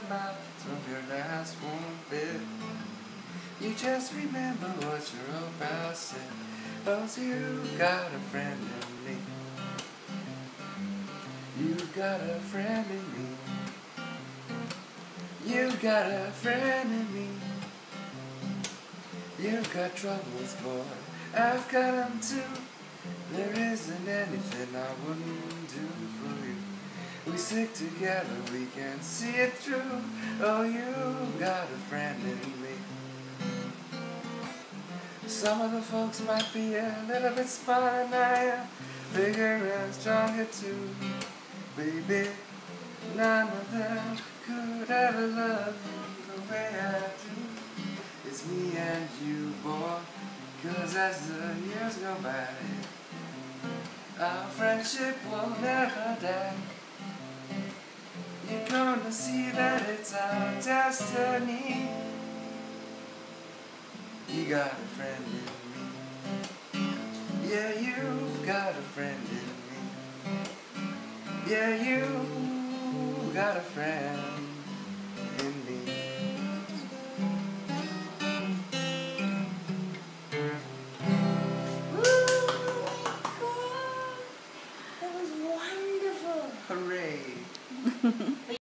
amount of your last warm bit. You just remember what your old pal said. 'Cause you got a friend in me. You got a friend in me. You got a friend in me. You've got troubles, boy, I've got them too. There isn't anything I wouldn't do for you. We stick together, we can see it through. Oh, you got a friend in me. Some of the folks might be a little bit smarter than I am, bigger and stronger too. Baby, none of them could ever love you the way I do. It's me and you, boy, 'cause as the years go by, our friendship will never die. You're gonna see that it's our destiny. You got a friend in me. Yeah, you've got a friend in me. Yeah, you got a friend.